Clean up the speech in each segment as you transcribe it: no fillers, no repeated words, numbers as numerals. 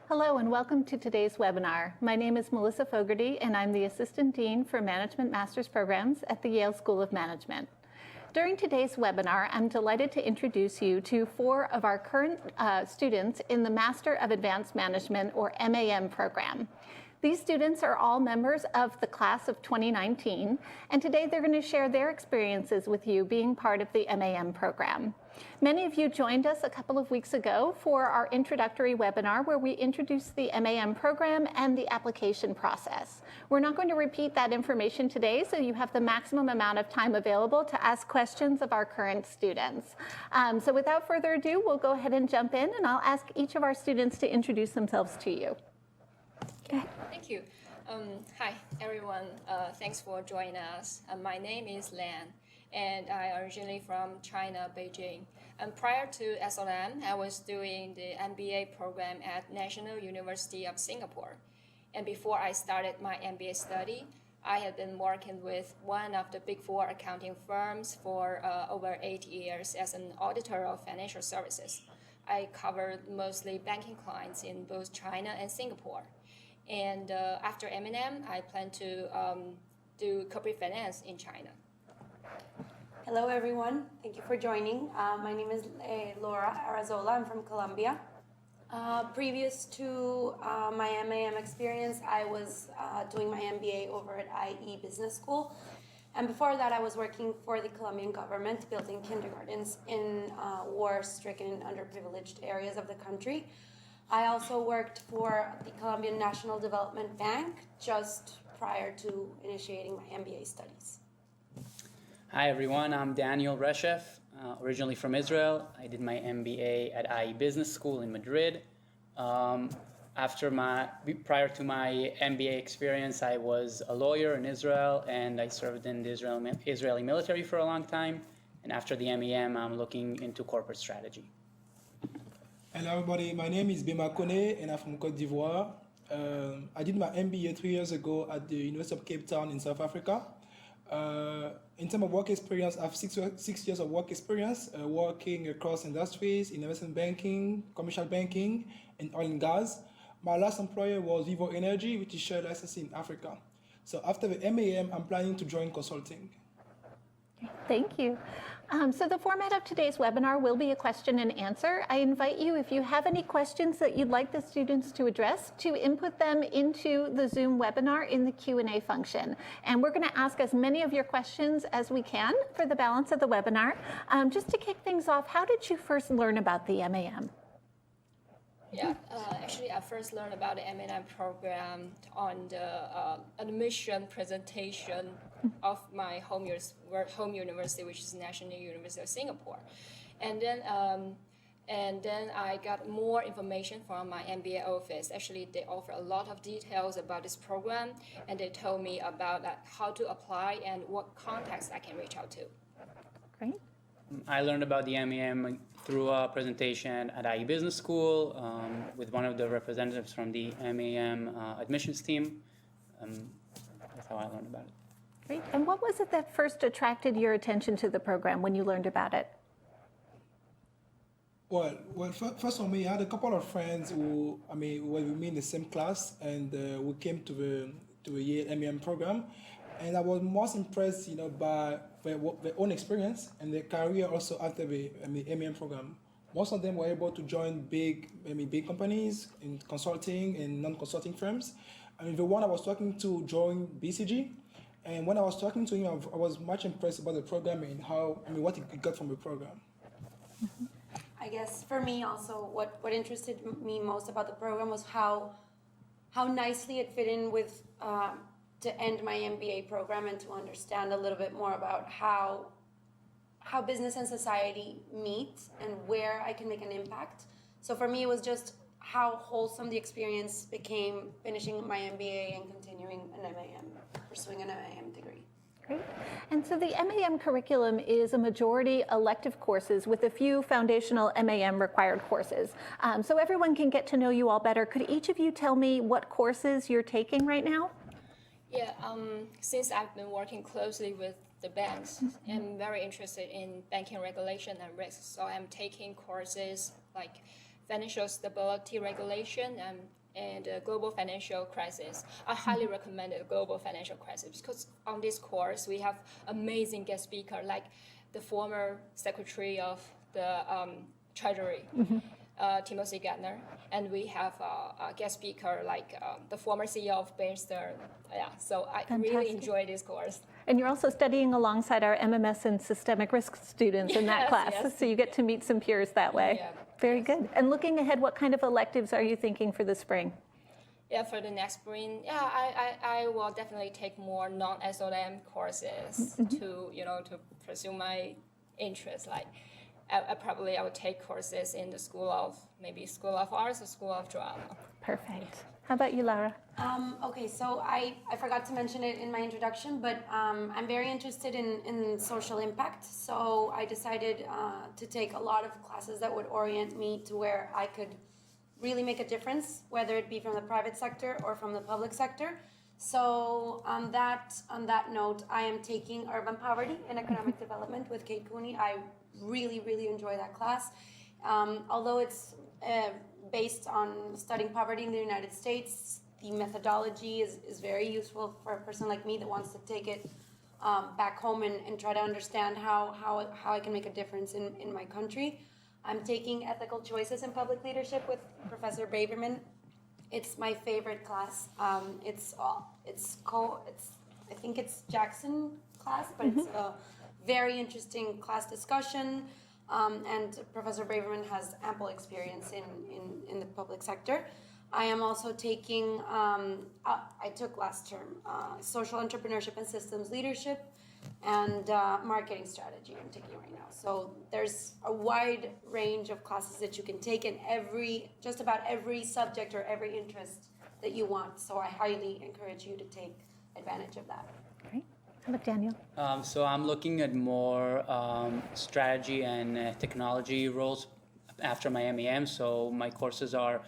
Hello and welcome to today's webinar. My name is Melissa Fogarty and I'm the Assistant Dean for Management Master's Programs at the Yale School of Management. During today's webinar, I'm delighted to introduce you to 4 of our current students in the Master of Advanced Management, or MAM program. These students are all members of the class of 2019, and today they're going to share their experiences with you being part of the MAM program. Many of you joined us a couple of weeks ago for our introductory webinar where we introduced the MAM program and the application process. We're not going to repeat that information today, so you have the maximum amount of time available to ask questions of our current students. So without further ado, we'll go ahead and jump in, and I'll ask each of our students to introduce themselves to you. Okay. Thank you. Hi, everyone. Thanks for joining us. My name is Lan, and I'm originally from China, Beijing. And prior to SOM, I was doing the MBA program at National University of Singapore. And before I started my MBA study, I had been working with one of the Big 4 accounting firms for over 8 years as an auditor of financial services. I covered mostly banking clients in both China and Singapore. And after M&M, I plan to do corporate finance in China. Hello, everyone. Thank you for joining. My name is Laura Arazola. I'm from Colombia. Previous to my MAM experience, I was doing my MBA over at IE Business School. And before that, I was working for the Colombian government, building kindergartens in war-stricken and underprivileged areas of the country. I also worked for the Colombian National Development Bank just prior to initiating my MBA studies. Hi everyone, I'm Daniel Reshef, originally from Israel. I did my MBA at IE Business School in Madrid. Prior to my MBA experience, I was a lawyer in Israel, and I served in the Israeli military for a long time. And after the MAM, I'm looking into corporate strategy. Hello everybody, my name is Bema Kone and I'm from Côte d'Ivoire. I did my MBA 3 years ago at the University of Cape Town in South Africa. In terms of work experience, I have 6 years of work experience working across industries, in investment banking, commercial banking, and oil and gas. My last employer was Vivo Energy, which is shared licensing in Africa. So after the MAM, I'm planning to join consulting. Thank you. So the format of today's webinar will be a question and answer. I invite you, if you have any questions that you'd like the students to address, to input them into the Zoom webinar in the Q&A function. And we're going to ask as many of your questions as we can for the balance of the webinar. Just to kick things off, how did you first learn about the MAM? Yeah, actually, I first learned about the M&M program on the admission presentation of my home university, which is National University of Singapore. And then I got more information from my MBA office. Actually, they offer a lot of details about this program, and they told me about how to apply and what context I can reach out to. Great. I learned about the MAM through a presentation at IE Business School with one of the representatives from the MAM admissions team. That's how I learned about it. Great. And what was it that first attracted your attention to the program when you learned about it? Well, first for me, I had a couple of friends who, we were in the same class, and we came to the Yale MAM program, and I was most impressed, by their own experience and their career also after the MAM program. Most of them were able to join big companies in consulting and non-consulting firms. The one I was talking to joined BCG, and when I was talking to him, I was much impressed about the program and what he got from the program. Mm-hmm. I guess for me also, what interested me most about the program was how nicely it fit in with to end my MBA program and to understand a little bit more about how business and society meet and where I can make an impact. So for me, it was just how wholesome the experience became finishing my MBA and continuing an MAM, pursuing an MAM degree. Great. And so the MAM curriculum is a majority elective courses with a few foundational MAM required courses. So everyone can get to know you all better. Could each of you tell me what courses you're taking right now? Yeah, since I've been working closely with the banks, I'm very interested in banking regulation and risks. So I'm taking courses like financial stability regulation and and global financial crisis. I highly recommend the global financial crisis because on this course we have amazing guest speaker like the former Secretary of the Treasury, Timothy Geithner, and we have a guest speaker like the former CEO of Bear Stearns. Yeah, so I really enjoy this course. And you're also studying alongside our MMS and systemic risk students in that class, so you get to meet some peers that way. Yeah. Very good. And looking ahead, what kind of electives are you thinking for the spring? Yeah, for the next spring, I will definitely take more non-SOM courses to pursue my interest. Like, I would take courses in the School of Arts or School of Drama. Perfect. How about you, Laura? Okay, so I forgot to mention it in my introduction, but I'm very interested in social impact. So I decided to take a lot of classes that would orient me to where I could really make a difference, whether it be from the private sector or from the public sector. So on that note, I am taking Urban Poverty and Economic Development with Kate Cooney. I really enjoy that class. Although it's based on studying poverty in the United States, the methodology is very useful for a person like me that wants to take it back home and try to understand how I can make a difference in my country. I'm taking Ethical Choices in Public Leadership with Professor Braverman. It's my favorite class. I think it's Jackson class, but it's a very interesting class discussion. And Professor Braverman has ample experience in the public sector. I am also taking, I took last term, Social Entrepreneurship and Systems Leadership and Marketing Strategy I'm taking right now. So there's a wide range of classes that you can take in just about every subject or every interest that you want. So I highly encourage you to take advantage of that. Great. How about Daniel? So I'm looking at more strategy and technology roles after my MAM. So my courses are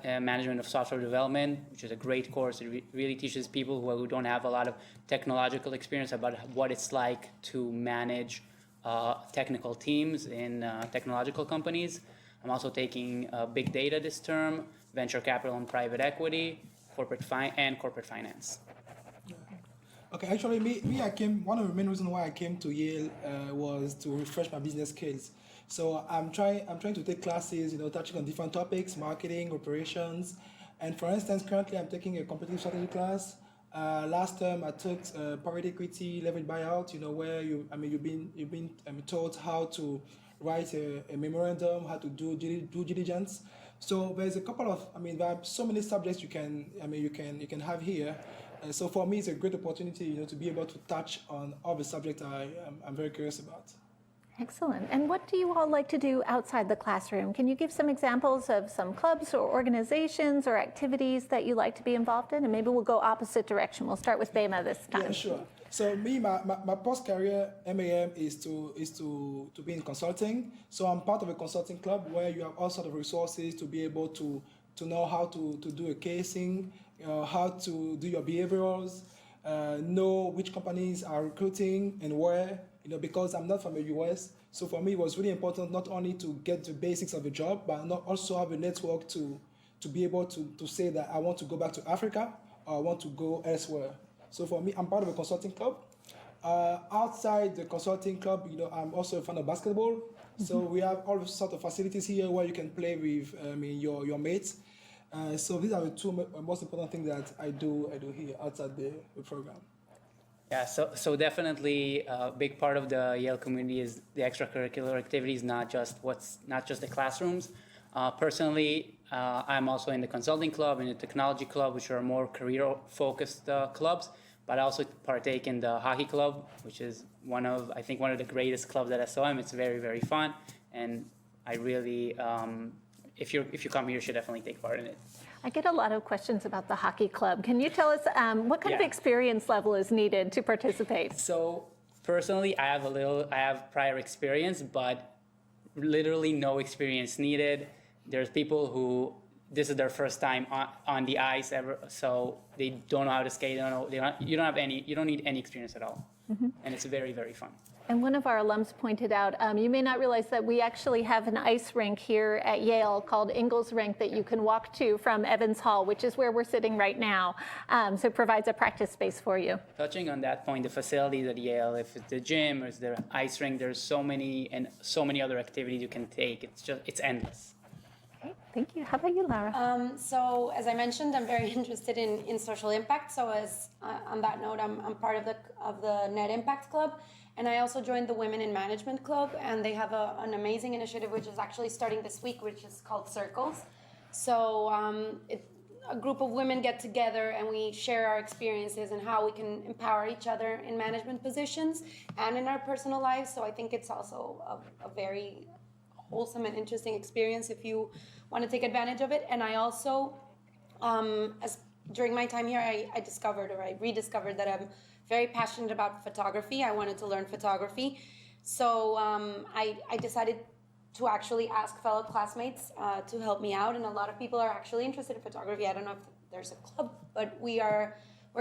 management of software development, which is a great course. It really teaches people who don't have a lot of technological experience about what it's like to manage technical teams in technological companies. I'm also taking big data this term, venture capital and private equity, corporate finance. Okay, actually, one of the main reasons why I came to Yale was to refresh my business skills. So I'm trying to take classes, touching on different topics, marketing, operations. And for instance, currently I'm taking a competitive strategy class. Last term I took private equity leveraged buyout, where you've been taught how to write a memorandum, how to do due diligence. So there's a couple of, there are so many subjects you can have here. So for me, it's a great opportunity, to be able to touch on all the subjects I'm very curious about. Excellent. And what do you all like to do outside the classroom? Can you give some examples of some clubs or organizations or activities that you like to be involved in? And maybe we'll go opposite direction. We'll start with Bema this time. Yeah, sure. So me, my post-career MAM is to be in consulting. So I'm part of a consulting club where you have all sorts of resources to be able to know how to do a casing, how to do your behaviorals, know which companies are recruiting and where, because I'm not from the US. So for me, it was really important not only to get the basics of the job, but not also have a network to be able to say that I want to go back to Africa or I want to go elsewhere. So for me, I'm part of a consulting club. Outside the consulting club, I'm also a fan of basketball. So we have all sorts of facilities here where you can play with your mates. So these are the two most important things that I do here outside the program. Yeah, so definitely a big part of the Yale community is the extracurricular activities, not just the classrooms. Personally, I'm also in the consulting club and the technology club, which are more career-focused clubs. But I also partake in the hockey club, which is one of the greatest clubs at SOM. It's very, very fun, and I really, if you come here, you should definitely take part in it. I get a lot of questions about the hockey club. Can you tell us what kind of experience level is needed to participate? So personally, I have prior experience, but literally no experience needed. There's people who this is their first time on the ice ever, so they don't know how to skate. You don't need any experience at all, and it's very, very fun. And one of our alums pointed out, you may not realize that we actually have an ice rink here at Yale called Ingalls Rink that you can walk to from Evans Hall, which is where we're sitting right now. So it provides a practice space for you. Touching on that point, the facilities at Yale, if it's the gym or it's the ice rink, there's so many other activities you can take. It's endless. Okay, thank you. How about you, Lara? So as I mentioned, I'm very interested in social impact. So on that note, I'm part of the Net Impact Club. And I also joined the Women in Management Club, and they have an amazing initiative which is actually starting this week, which is called Circles. So a group of women get together and we share our experiences and how we can empower each other in management positions and in our personal lives. So I think it's also a very wholesome and interesting experience if you want to take advantage of it. And I also, during my time here, I rediscovered that I'm very passionate about photography. I wanted to learn photography. So I decided to actually ask fellow classmates to help me out. And a lot of people are actually interested in photography. I don't know if there's a club, but we're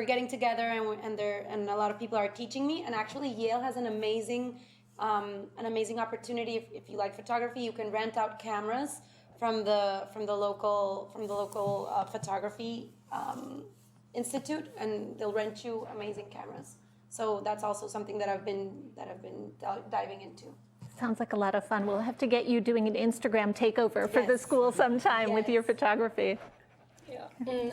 getting together and a lot of people are teaching me. And actually Yale has an amazing opportunity. If you like photography, you can rent out cameras from the local photography institute, and they'll rent you amazing cameras. So that's also something that I've been diving into. Sounds like a lot of fun. We'll have to get you doing an Instagram takeover for the school sometime with your photography. Yeah.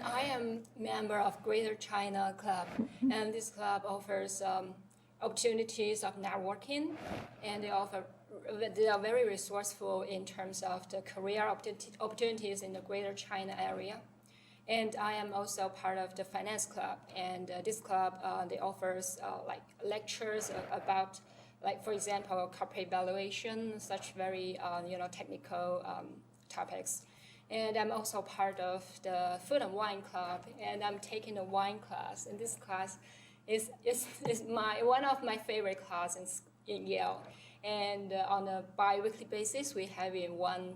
I am member of Greater China Club, and this club offers opportunities of networking, and they are very resourceful in terms of the career opportunities in the Greater China area. And I am also part of the finance club, and this club they offers like lectures about, like for example, corporate valuation, such very technical topics. And I'm also part of the food and wine club, and I'm taking a wine class. And this class is one of my favorite classes in Yale. And on a bi-weekly basis, we have one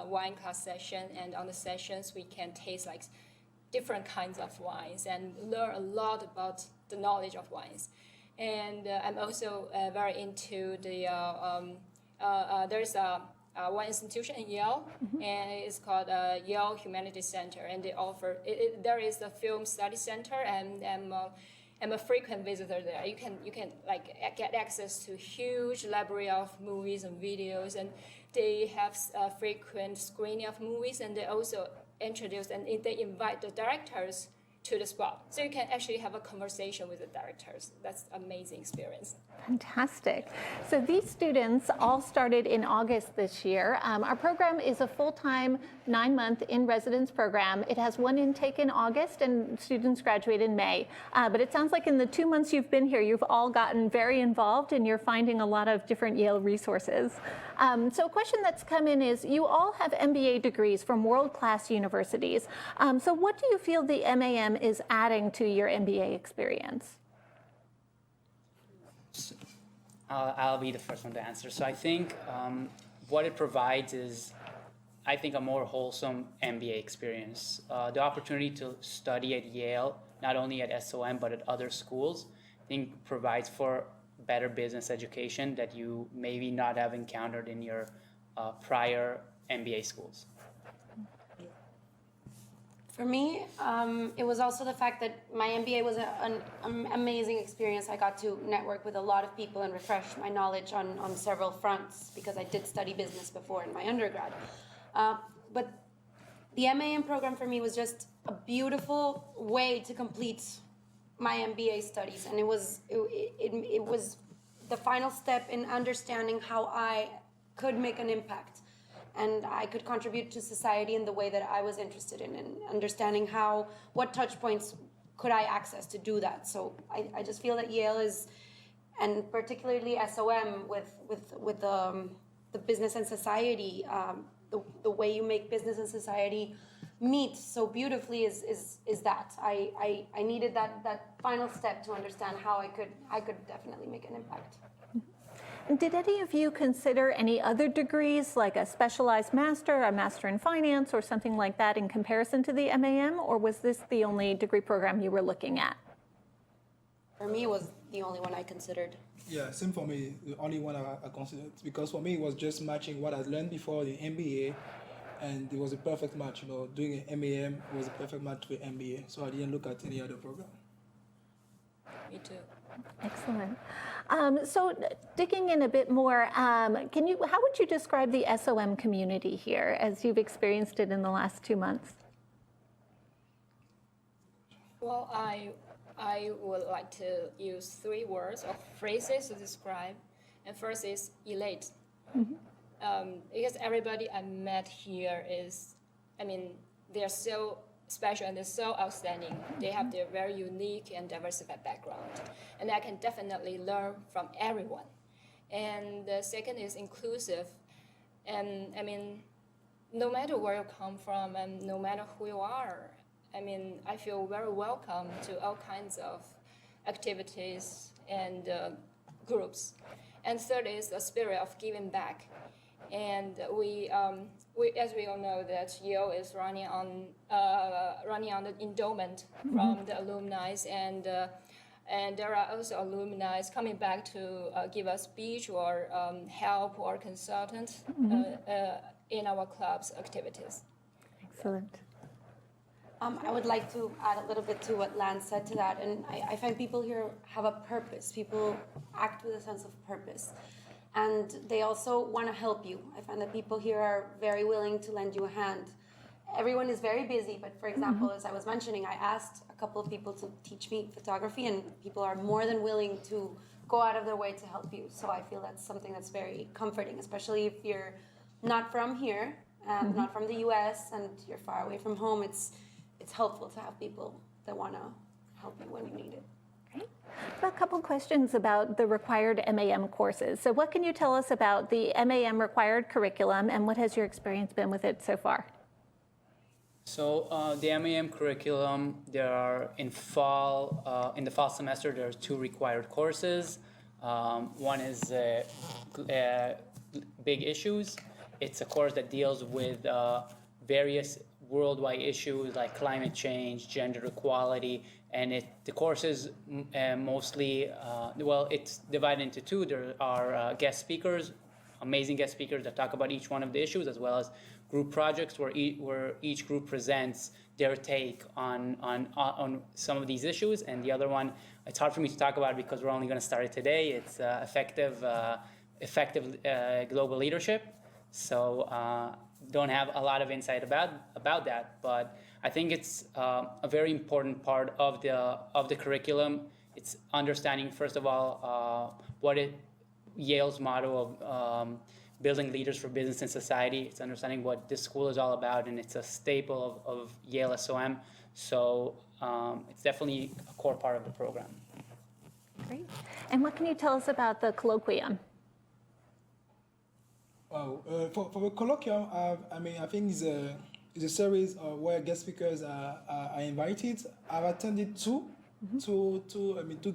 wine class session, and on the sessions we can taste like different kinds of wines and learn a lot about the knowledge of wines. And I'm also very into the, there's a one institution in Yale, and it's called Yale Humanities Center, and they offer, there is a film study center, and I'm a frequent visitor there. You can like get access to huge library of movies and videos, and they have frequent screening of movies, and they also introduce and they invite the directors to the spot. So you can actually have a conversation with the directors. That's an amazing experience. Fantastic. So these students all started in August this year. Our program is a full-time 9-month in-residence program. It has one intake in August and students graduate in May. But it sounds like in the 2 months you've been here, you've all gotten very involved and you're finding a lot of different Yale resources. So a question that's come in is, you all have MBA degrees from world-class universities. So what do you feel the MAM is adding to your MBA experience? I'll be the first one to answer. So I think what it provides is, I think, a more wholesome MBA experience. The opportunity to study at Yale, not only at SOM, but at other schools, I think provides for better business education that you maybe not have encountered in your prior MBA schools. For me, it was also the fact that my MBA was an amazing experience. I got to network with a lot of people and refresh my knowledge on several fronts, because I did study business before in my undergrad. But the MAM program for me was just a beautiful way to complete my MBA studies, and it was the final step in understanding how I could make an impact. And I could contribute to society in the way that I was interested in, and understanding what touch points could I access to do that. So I just feel that Yale is, and particularly SOM with the business and society, the way you make business and society meet so beautifully is that. I needed that final step to understand how I could definitely make an impact. Did any of you consider any other degrees, like a specialized master, a master in finance, or something like that in comparison to the MAM, or was this the only degree program you were looking at? For me, it was the only one I considered. Yeah, same for me. The only one I considered, because for me it was just matching what I learned before the MBA, and it was a perfect match. Doing an MAM was a perfect match with MBA. So I didn't look at any other program. Me too. Excellent. So digging in a bit more, how would you describe the SOM community here as you've experienced it in the last 2 months? Well, I would like to use 3 words or phrases to describe. And first is elite. Because everybody I met here they're so special and they're so outstanding. They have their very unique and diversified background. And I can definitely learn from everyone. And the second is inclusive. And no matter where you come from and no matter who you are, I feel very welcome to all kinds of activities and groups. And third is the spirit of giving back. And we as we all know, that Yale is running on the endowment from the alumni, and there are also alumni coming back to give us speech or help or consultant in our club's activities. Excellent. I would like to add a little bit to what Lance said to that, and I find people here have a purpose. People act with a sense of purpose, and they also want to help you. I find that people here are very willing to lend you a hand. Everyone is very busy, but for example, as I was mentioning, I asked a couple of people to teach me photography, and people are more than willing to go out of their way to help you. So I feel that's something that's very comforting, especially if you're not from here, not from the US, and you're far away from home. It's helpful to have people that want to help you when you need it. Great. A couple questions about the required MAM courses. So what can you tell us about the MAM Required Curriculum, and what has your experience been with it so far? So the MAM curriculum, there are in the fall semester, there are 2 required courses. One is big issues. It's a course that deals with various worldwide issues like climate change, gender equality, and the course is mostly, it's divided into 2. There are guest speakers, amazing guest speakers that talk about each one of the issues, as well as group projects where each group presents their take on some of these issues. And the other one, it's hard for me to talk about because we're only going to start it today. It's effective global leadership. So don't have a lot of insight about that, but I think it's a very important part of the curriculum. It's understanding, first of all, Yale's motto of building leaders for business and society. It's understanding what this school is all about, and it's a staple of Yale SOM. So it's definitely a core part of the program. Great. And what can you tell us about the colloquium? Wow. For the colloquium, I think it's a series where guest speakers are invited. I've attended two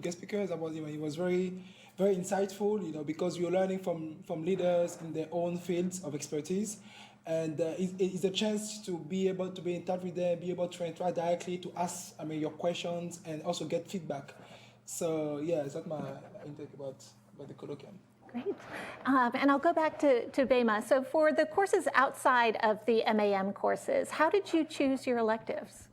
guest speakers. It was very, very insightful, because you're learning from leaders in their own fields of expertise. And it's a chance to be able to be in touch with them, be able to interact directly, to ask your questions, and also get feedback. So yeah, that's my intake about the colloquium. Great. And I'll go back to Bema. So for the courses outside of the MAM courses, how did you choose your electives?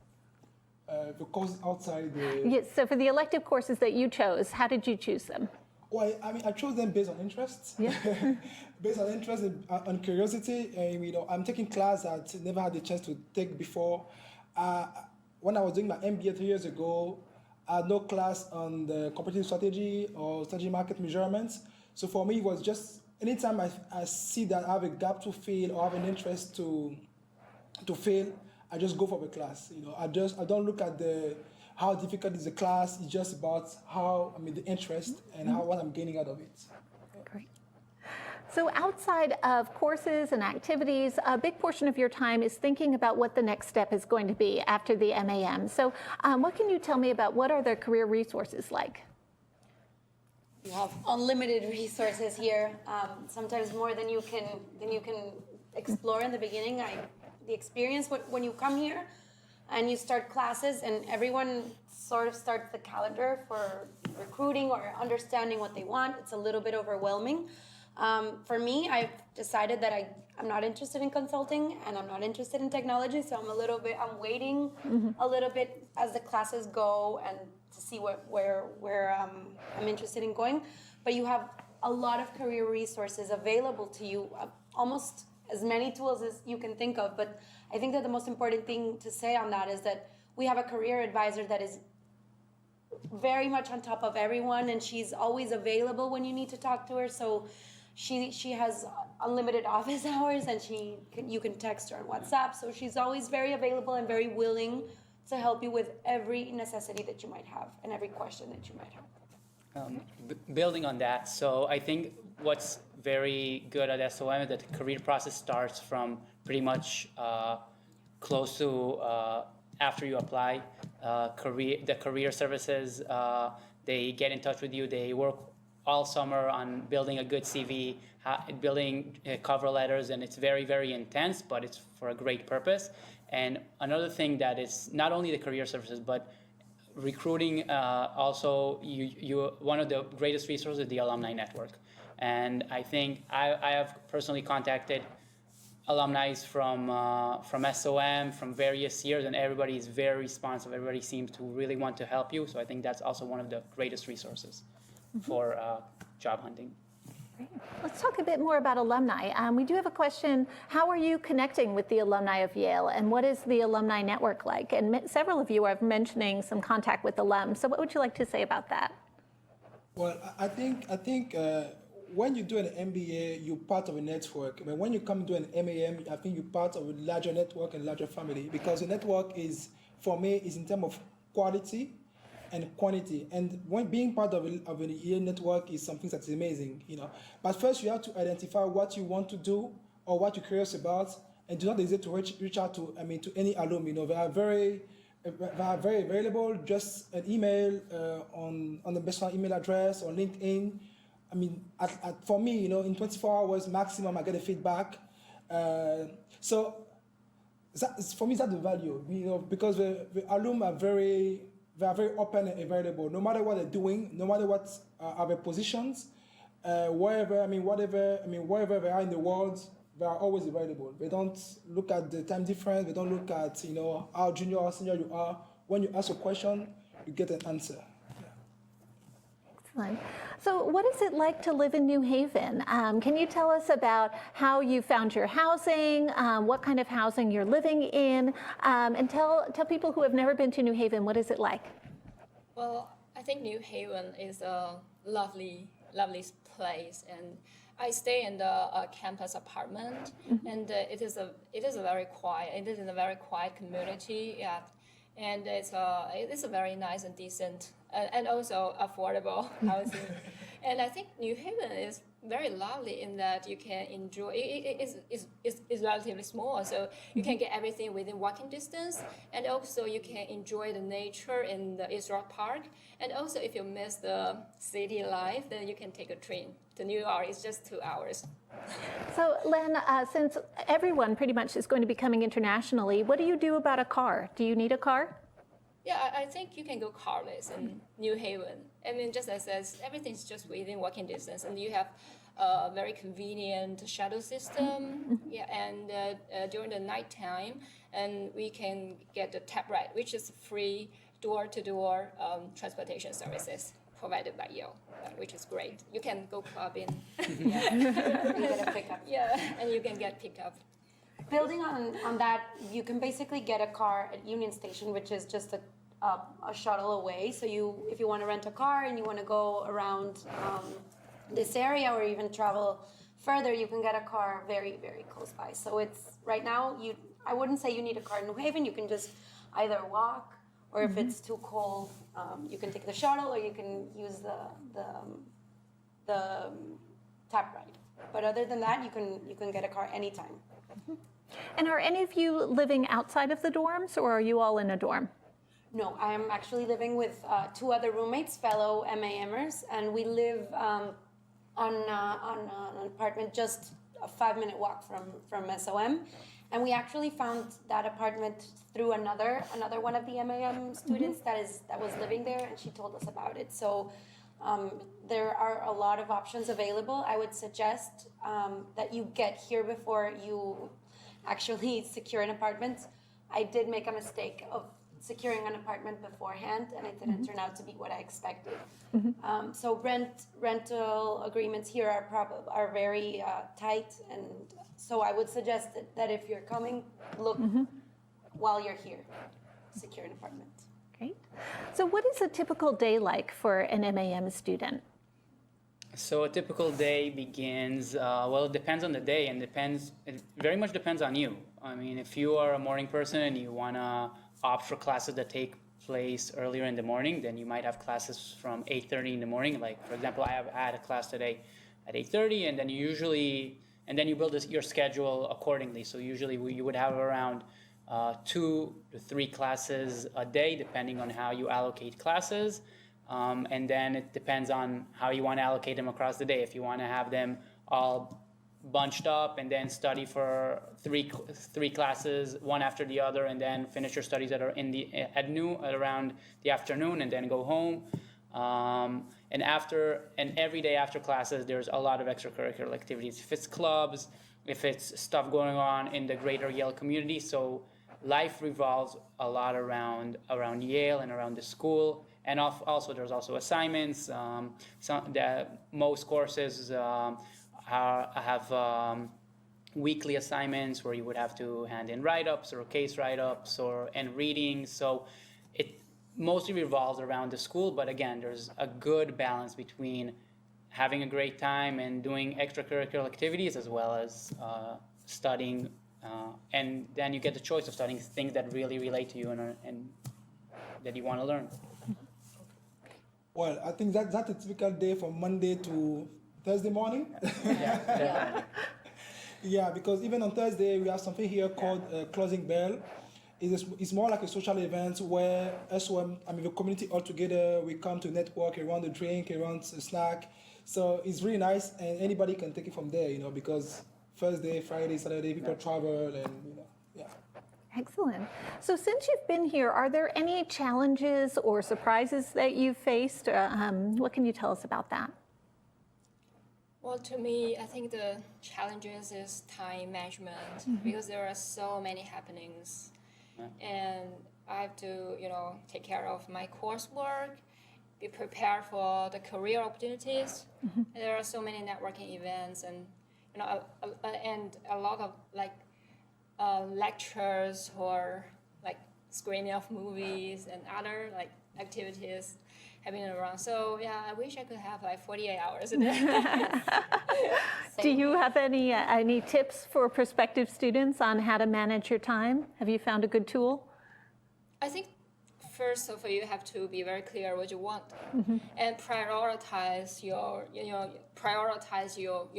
The courses outside the... Yes, so for the elective courses that you chose, how did you choose them? Well, I chose them based on interest. Yeah. Based on interest and on curiosity. I'm taking class that I never had the chance to take before. When I was doing my MBA 3 years ago, I had no class on the competitive strategy or strategy market measurements. So for me, it was just anytime I see that I have a gap to fill or have an interest to fill, I just go for the class. I don't look at how difficult is the class. It's just about the interest and what I'm gaining out of it. Great. So outside of courses and activities, a big portion of your time is thinking about what the next step is going to be after the MAM. So what can you tell me about what are the career resources like? You have unlimited resources here, sometimes more than you can explore in the beginning. The experience when you come here, and you start classes, and everyone sort of starts the calendar for recruiting or understanding what they want. It's a little bit overwhelming. For me, I've decided that I'm not interested in consulting and I'm not interested in technology, so I'm waiting a little bit as the classes go and to see where I'm interested in going. But you have a lot of career resources available to you, almost as many tools as you can think of. But I think that the most important thing to say on that is that we have a career advisor that is very much on top of everyone, and she's always available when you need to talk to her. So she has unlimited office hours, and you can text her on WhatsApp. So she's always very available and very willing to help you with every necessity that you might have and every question that you might have. Building on that, so I think what's very good at SOM is that the career process starts from pretty much close to after you apply. The career services, they get in touch with you. They work all summer on building a good CV, building cover letters, and it's very, very intense, but it's for a great purpose. And another thing that is not only the career services, but recruiting, also one of the greatest resources is the Alumni Network. And I think I have personally contacted alumni from SOM, from various years, and everybody is very responsive. Everybody seems to really want to help you. So I think that's also one of the greatest resources for job hunting. Great. Let's talk a bit more about alumni. We do have a question. How are you connecting with the alumni of Yale, and what is the Alumni Network like? And several of you are mentioning some contact with alums. So what would you like to say about that? Well, I think when you do an MBA, you're part of a network. But when you come to an MAM, I think you're part of a larger network and larger family, because the network is, for me, is in terms of quality and quantity. And when being part of a Yale network is something that's amazing, But first, you have to identify what you want to do or what you're curious about, and do not hesitate to reach out to any alum. They are very available. Just an email on the personal email address or LinkedIn. For me, in 24 hours maximum, I get a feedback. So for me, that's the value, because the alum they are very open and available, no matter what they're doing, no matter what are their positions, wherever they are in the world, they are always available. They don't look at the time difference. They don't look at how junior or senior you are. When you ask a question, you get an answer. Excellent. So what is it like to live in New Haven? Can you tell us about how you found your housing, what kind of housing you're living in, and tell people who have never been to New Haven, what is it like? Well, I think New Haven is a lovely place, and I stay in the campus apartment, and it is a very quiet. It is in a very quiet community, yeah, and it is a very nice and decent and also affordable housing. And I think New Haven is very lovely in that you can enjoy. It's relatively small, so you can get everything within walking distance, and also you can enjoy the nature in the East Rock Park. And also, if you miss the city life, then you can take a train to New York. It's just 2 hours. So, Len, since everyone pretty much is going to be coming internationally, what do you do about a car? Do you need a car? Yeah, I think you can go carless in New Haven. Just as everything's just within walking distance, and you have a very convenient shuttle system. Yeah, and during the nighttime, and we can get the tap ride, which is free door-to-door transportation services provided by Yale, which is great. You can go clubbing. Yeah. You get a pickup. Yeah, and you can get picked up. Building on that, you can basically get a car at Union Station, which is just a shuttle away. So if you want to rent a car and you want to go around this area or even travel further, you can get a car very, very close by. So it's right now, I wouldn't say you need a car in New Haven. You can just either walk, or if it's too cold, you can take the shuttle, or you can use the tap ride. But other than that, you can get a car anytime. And are any of you living outside of the dorms, or are you all in a dorm? No, I am actually living with 2 other roommates, fellow MAMers, and we live on an apartment just a 5-minute walk from SOM. And we actually found that apartment through another one of the MAM students that was living there, and she told us about it. So there are a lot of options available. I would suggest that you get here before you actually secure an apartment. I did make a mistake of securing an apartment beforehand, and it didn't turn out to be what I expected. So rental agreements here are very tight, and so I would suggest that if you're coming, look while you're here, secure an apartment. Great. So what is a typical day like for an MAM student? So a typical day begins, well, it depends on the day, and it very much depends on you. I mean, if you are a morning person and you want to opt for classes that take place earlier in the morning, then you might have classes from 8:30 in the morning. Like, for example, I had a class today at 8:30, and then you build your schedule accordingly. So usually you would have around 2 to 3 classes a day, depending on how you allocate classes. And then it depends on how you want to allocate them across the day. If you want to have them all bunched up and then study for three classes, one after the other, and then finish your studies at around the afternoon, and then go home. And every day after classes, there's a lot of extracurricular activities. If it's clubs, if it's stuff going on in the greater Yale community. So life revolves a lot around Yale and around the school. And also there's also assignments. Most courses have weekly assignments where you would have to hand in write-ups or case write-ups and readings. So it mostly revolves around the school, but again, there's a good balance between having a great time and doing extracurricular activities as well as studying, and then you get the choice of studying things that really relate to you and that you want to learn. Well, I think that's a typical day from Monday to Thursday morning. Yeah, because even on Thursday, we have something here called Closing Bell. It's more like a social event where SOM, the community all together, we come to network around a drink, around a snack. So it's really nice, and anybody can take it from there, because Thursday, Friday, Saturday, people travel, and yeah. Excellent. So since you've been here, are there any challenges or surprises that you've faced? What can you tell us about that? Well, to me, I think the challenges is time management because there are so many happenings, and I have to, take care of my coursework, be prepared for the career opportunities. And there are so many networking events, and and a lot of lectures or screening of movies and other activities happening around. So yeah, I wish I could have 48 hours a day. Do you have any tips for prospective students on how to manage your time? Have you found a good tool? I think first of all, you have to be very clear what you want and prioritize your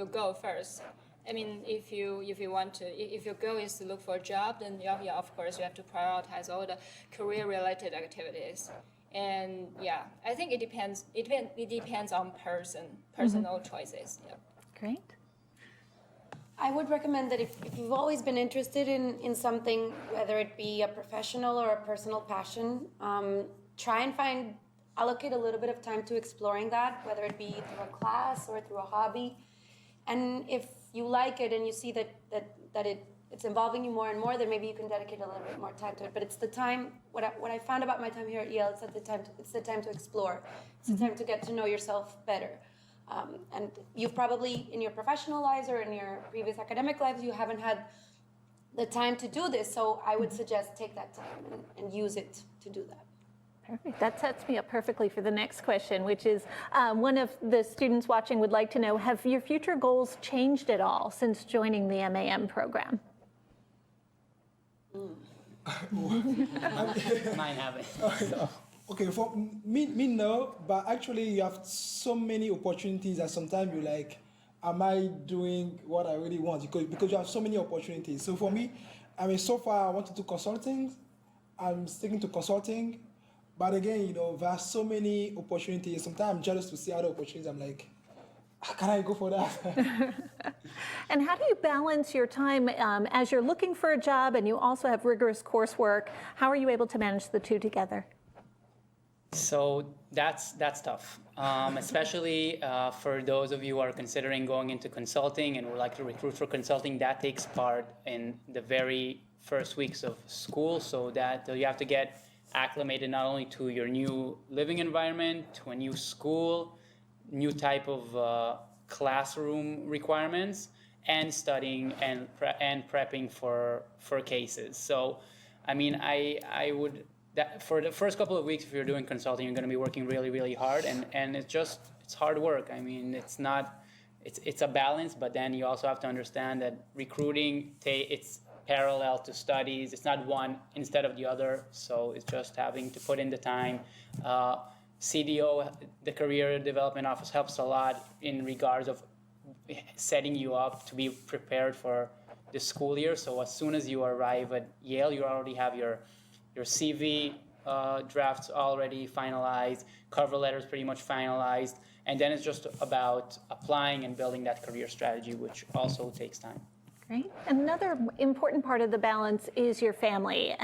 goal first. I mean, if your goal is to look for a job, then yeah, of course you have to prioritize all the career-related activities. And yeah, I think it depends. It depends on personal choices. Yeah. Great. I would recommend that if you've always been interested in something, whether it be a professional or a personal passion, try and allocate a little bit of time to exploring that, whether it be through a class or through a hobby. And if you like it and you see that it's involving you more and more, then maybe you can dedicate a little bit more time to it. But it's the time. What I found about my time here at Yale, it's the time to explore. It's the time to get to know yourself better. And you've probably, in your professional lives or in your previous academic lives, you haven't had the time to do this. So I would suggest take that time and use it to do that. Perfect. That sets me up perfectly for the next question, which is one of the students watching would like to know, have your future goals changed at all since joining the MAM program? Mine haven't. Okay, for me no, but actually you have so many opportunities that sometimes you're like, am I doing what I really want? Because you have so many opportunities. So for me, so far I want to do consulting. I'm sticking to consulting. But again, there are so many opportunities. Sometimes I'm jealous to see other opportunities. I'm like, can I go for that? And how do you balance your time as you're looking for a job and you also have rigorous coursework? How are you able to manage the two together? So that's tough, especially for those of you who are considering going into consulting and would like to recruit for consulting. That takes part in the very first weeks of school, so that you have to get acclimated not only to your new living environment, to a new school, new type of classroom requirements, and studying and prepping for cases. So, I mean, I would. That for the first couple of weeks, if you're doing consulting, you're going to be working really, really hard, and it's hard work. I mean, it's a balance, but then you also have to understand that recruiting it's parallel to studies. It's not one instead of the other, so it's just having to put in the time. CDO, the Career Development Office, helps a lot in regards of setting you up to be prepared for the school year. So as soon as you arrive at Yale, you already have your CV drafts already finalized, cover letters pretty much finalized, and then it's just about applying and building that career strategy, which also takes time. Great. Another important part of the balance is your family.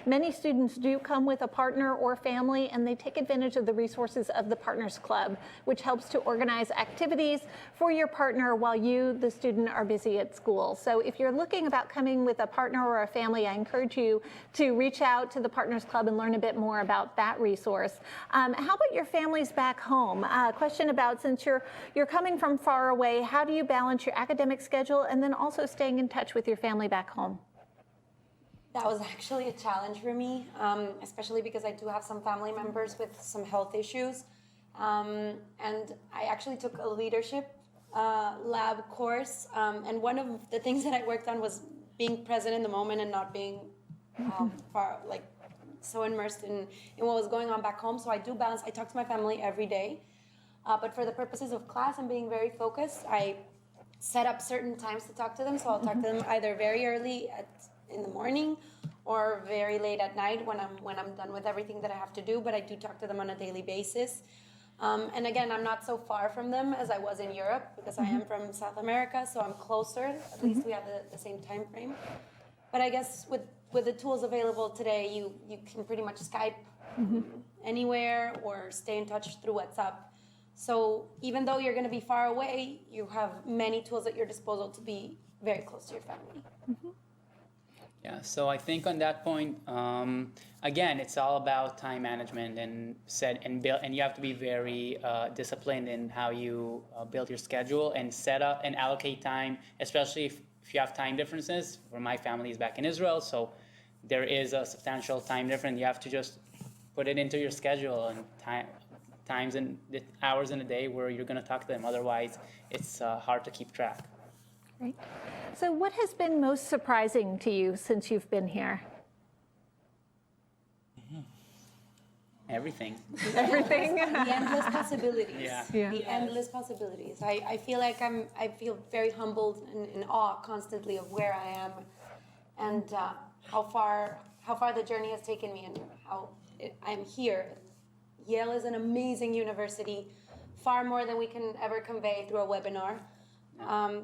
Many students do come with a partner or family, and they take advantage of the resources of the Partners Club, which helps to organize activities for your partner while you, the student, are busy at school. So if you're looking about coming with a partner or a family, I encourage you to reach out to the Partners Club and learn a bit more about that resource. How about your families back home? Question about, since you're coming from far away, how do you balance your academic schedule and then also staying in touch with your family back home? That was actually a challenge for me, especially because I do have some family members with some health issues. And I actually took a leadership lab course. And one of the things that I worked on was being present in the moment and not being so immersed in what was going on back home. So I do balance. I talk to my family every day. But for the purposes of class and being very focused, I set up certain times to talk to them. So I'll talk to them either very early in the morning or very late at night when I'm done with everything that I have to do. But I do talk to them on a daily basis. And again, I'm not so far from them as I was in Europe because I am from South America, so I'm closer. At least we have the same time frame. But I guess with the tools available today, you can pretty much Skype anywhere or stay in touch through WhatsApp. So even though you're going to be far away, you have many tools at your disposal to be very close to your family. Yeah, so I think on that point, again, it's all about time management and you have to be very disciplined in how you build your schedule and set up and allocate time, especially if you have time differences. For my family is back in Israel, so there is a substantial time difference. You have to just put it into your schedule and times and the hours in a day where you're going to talk to them. Otherwise, it's hard to keep track. Great. So what has been most surprising to you since you've been here? Everything. Everything? The endless possibilities. Yeah. The endless possibilities. I feel like I feel very humbled and in awe constantly of where I am and how far the journey has taken me and how I'm here. Yale is an amazing university, far more than we can ever convey through a webinar.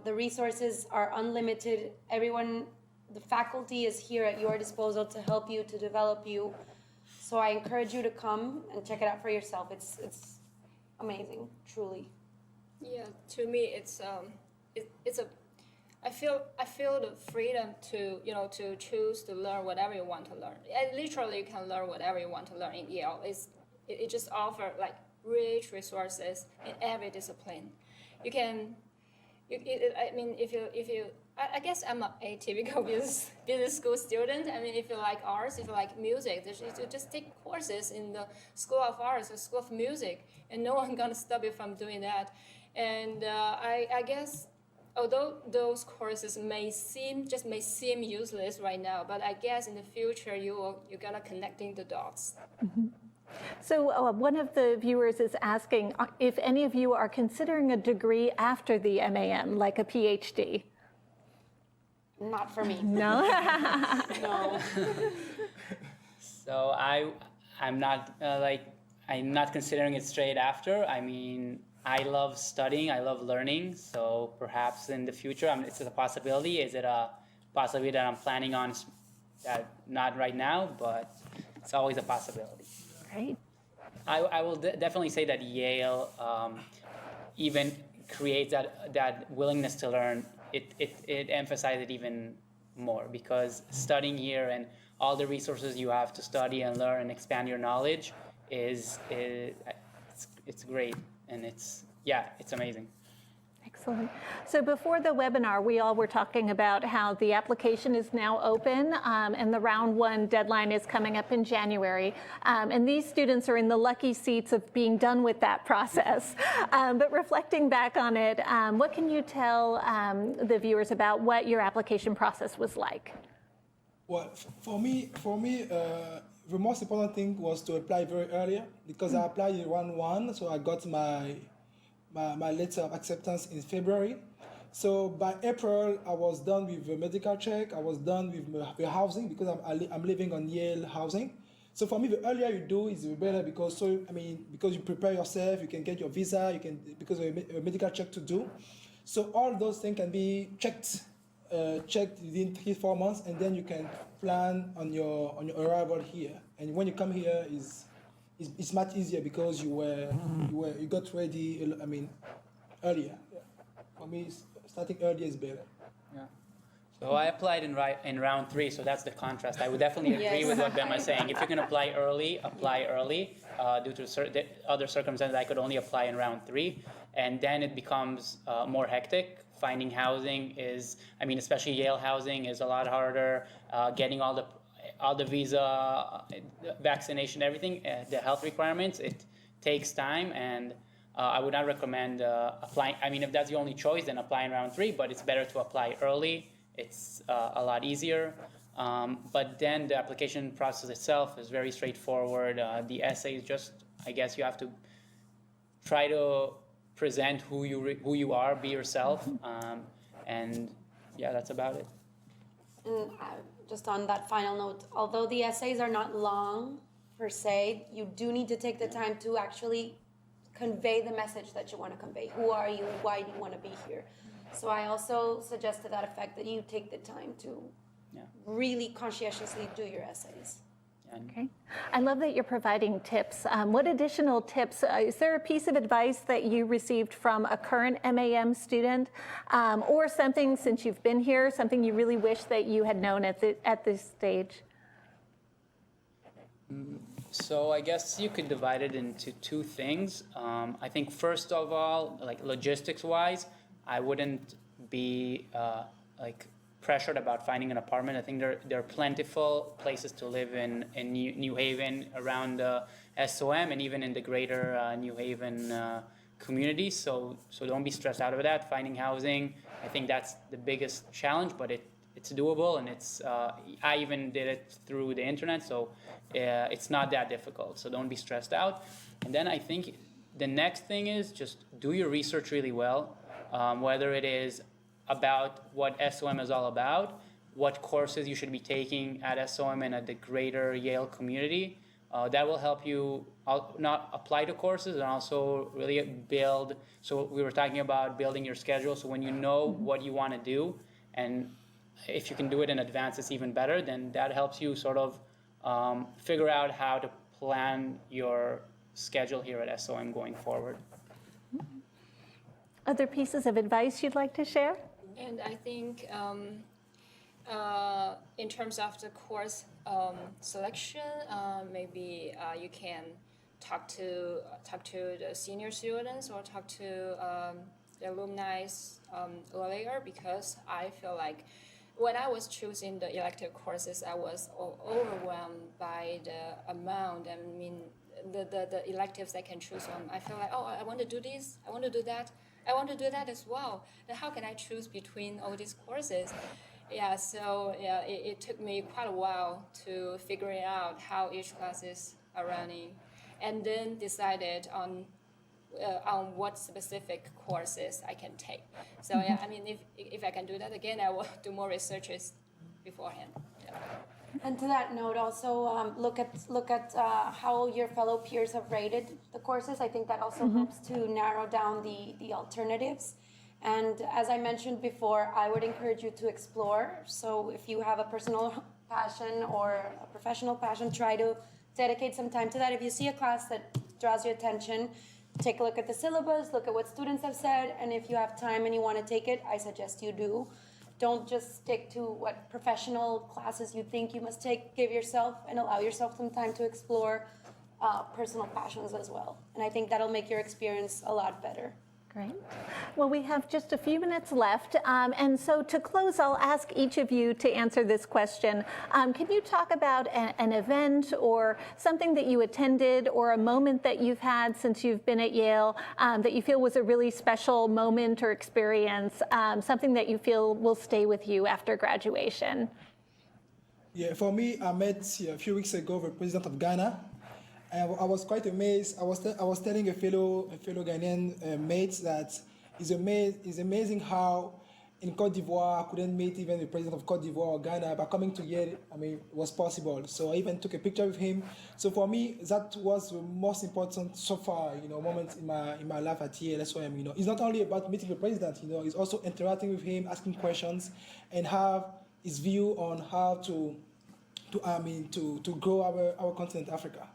The resources are unlimited. The faculty is here at your disposal to help you, to develop you. So I encourage you to come and check it out for yourself. It's amazing, truly. Yeah, to me, I feel the freedom to choose to learn whatever you want to learn. And literally, you can learn whatever you want to learn in Yale. It just offers like rich resources in every discipline. You can, I guess I'm a typical business school student. I mean, if you like arts, if you like music, you just take courses in the School of Arts or School of Music, and no one's gonna stop you from doing that. And I guess, although those courses may seem useless right now, but I guess in the future you're gonna connecting the dots. Mm-hmm. So one of the viewers is asking if any of you are considering a degree after the MAM, like a PhD. Not for me. No? No. So I'm not considering it straight after. I mean, I love studying, I love learning, so perhaps in the future, it's a possibility. Is it a possibility that I'm planning on? That not right now, but it's always a possibility. Great. I will definitely say that Yale even creates that willingness to learn. It emphasizes it even more, because studying here and all the resources you have to study and learn and expand your knowledge it's great, and it's amazing. Excellent. So before the webinar, we all were talking about how the application is now open, and the round one deadline is coming up in January. And these students are in the lucky seats of being done with that process. But reflecting back on it, what can you tell the viewers about what your application process was like? Well, for me, the most important thing was to apply very earlier, because I applied in round one, so I got my letter of acceptance in February. So by April, I was done with the medical check. I was done with the housing, because I'm living on Yale housing. So for me, the earlier you do is the better, because because you prepare yourself, you can get your visa, because of a medical check to do. So all those things can be checked within 3-4 months, and then you can plan on your arrival here. And when you come here, it's much easier, because you got ready. Earlier. For me, starting earlier is better. Yeah. So I applied in round 3, so that's the contrast. I would definitely agree with what Bema is saying. If you can apply early, apply early. Due to other circumstances, I could only apply in round 3, and then it becomes more hectic. Finding housing is, especially Yale housing is a lot harder. Getting all the visa, vaccination, everything, the health requirements, it takes time, and I would not recommend applying. If that's the only choice, then apply in round 3, but it's better to apply early. It's a lot easier. But then the application process itself is very straightforward. The essay is just, I guess you have to try to present who you are, be yourself, and yeah, that's about it. And just on that final note, although the essays are not long per se, you do need to take the time to actually convey the message that you want to convey. Who are you? Why do you want to be here? So I also suggest to that effect that you take the time to really conscientiously do your essays. Okay. I love that you're providing tips. What additional tips? Is there a piece of advice that you received from a current MAM student, or something, since you've been here, something you really wish that you had known at this stage? So I guess you could divide it into 2 things. I think first of all, like logistics-wise, I wouldn't be pressured about finding an apartment. I think there are plentiful places to live in New Haven, around SOM, and even in the greater New Haven community. So don't be stressed out about that. Finding housing, I think that's the biggest challenge, but it's doable, and I even did it through the internet, so it's not that difficult. So don't be stressed out. And then I think the next thing is just do your research really well, whether it is about what SOM is all about, what courses you should be taking at SOM and at the greater Yale community. That will help you not apply to courses, and also really build. So we were talking about building your schedule. So when you know what you want to do, and if you can do it in advance, it's even better. Then that helps you sort of figure out how to plan your schedule here at SOM going forward. Other pieces of advice you'd like to share? And I think in terms of the course selection, maybe you can talk to the senior students or talk to the alumni earlier, because I feel like when I was choosing the elective courses, I was overwhelmed by the amount. The electives I can choose from. I feel like, I want to do this, I want to do that, I want to do that as well. Then how can I choose between all these courses? It took me quite a while to figure out how each classes are running, and then decided on what specific courses I can take. So if I can do that again, I will do more researches beforehand. Yeah. And to that note, also look at how your fellow peers have rated the courses. I think that also helps to narrow down the alternatives. And as I mentioned before, I would encourage you to explore. So if you have a personal passion or a professional passion, try to dedicate some time to that. If you see a class that draws your attention, take a look at the syllabus, look at what students have said, and if you have time and you want to take it, I suggest you do. Don't just stick to what professional classes you think you must take. Give yourself and allow yourself some time to explore personal passions as well. And I think that'll make your experience a lot better. Great. Well, we have just a few minutes left. And so to close, I'll ask each of you to answer this question. Can you talk about an event or something that you attended or a moment that you've had since you've been at Yale that you feel was a really special moment or experience, something that you feel will stay with you after graduation? Yeah, for me, I met a few weeks ago the president of Ghana. I was quite amazed. I was telling a fellow Ghanaian mate that it's amazing how in Côte d'Ivoire I couldn't meet even the president of Côte d'Ivoire or Ghana, but coming to Yale, it was possible. So I even took a picture with him. So for me, that was the most important so far, moment in my life at Yale. SOM. It's not only about meeting the president. It's also interacting with him, asking questions, and have his view on how to grow our continent, Africa.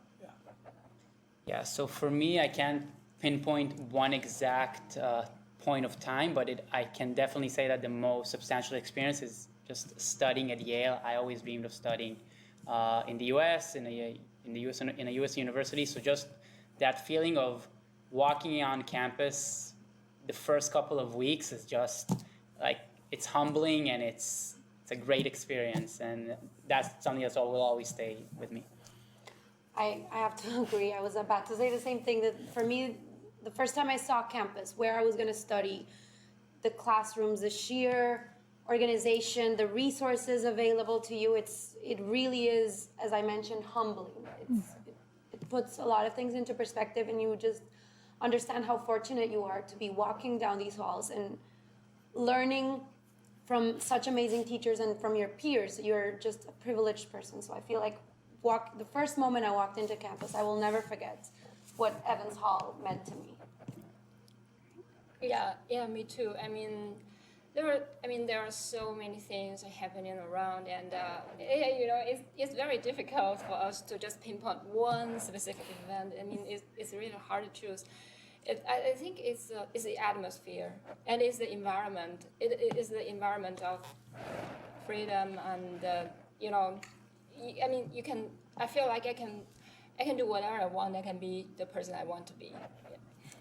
Yeah, so for me, I can't pinpoint one exact point of time, but I can definitely say that the most substantial experience is just studying at Yale. I always dreamed of studying in the U.S., in a U.S. university. So just that feeling of walking on campus the first couple of weeks is just like, it's humbling and it's a great experience. And that's something that will always stay with me. I have to agree. I was about to say the same thing, that for me, the first time I saw campus, where I was going to study, the classrooms, the sheer organization, the resources available to you, it really is, as I mentioned, humbling. It puts a lot of things into perspective, and you just understand how fortunate you are to be walking down these halls and learning from such amazing teachers and from your peers. You're just a privileged person. So I feel like the first moment I walked into campus, I will never forget what Evans Hall meant to me. Yeah, me too. There are so many things happening around, and it's very difficult for us to just pinpoint one specific event. It's really hard to choose. I think it's the atmosphere, and it's the environment. It is the environment of freedom, and you can. I feel like I can do whatever I want. I can be the person I want to be. Yeah.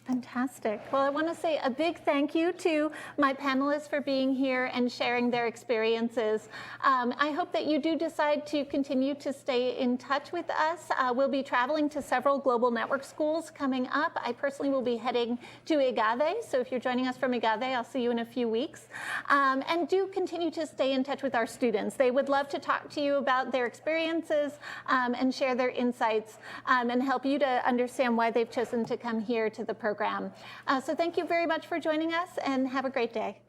Fantastic. Well, I want to say a big thank you to my panelists for being here and sharing their experiences. I hope that you do decide to continue to stay in touch with us. We'll be traveling to several global network schools coming up. I personally will be heading to Agave, so if you're joining us from Agave, I'll see you in a few weeks. And do continue to stay in touch with our students. They would love to talk to you about their experiences and share their insights and help you to understand why they've chosen to come here to the program. So thank you very much for joining us, and have a great day.